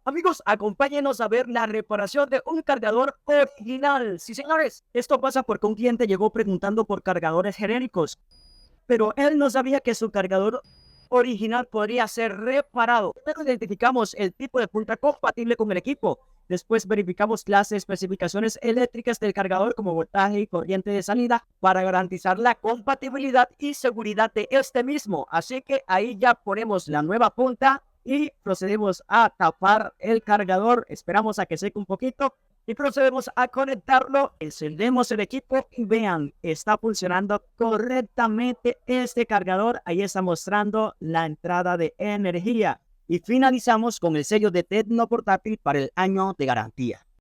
Amigos, acompáñenos a ver la reparación de un cargador original. Sí, señores, esto pasa porque un cliente llegó preguntando por cargadores genéricos, pero él no sabía que su cargador original podría ser reparado. Primero identificamos el tipo de punta compatible con el equipo. Después verificamos las especificaciones eléctricas del cargador como voltaje y corriente de salida para garantizar la compatibilidad y seguridad de este mismo. Así que ahí ya ponemos la nueva punta y procedemos a tapar el cargador. Esperamos a que seque un poquito y procedemos a conectarlo. Encendemos el equipo y vean, está funcionando correctamente este cargador. Ahí está mostrando la entrada de energía. Y finalizamos con el sello de Tecno Portátil para el año de garantía.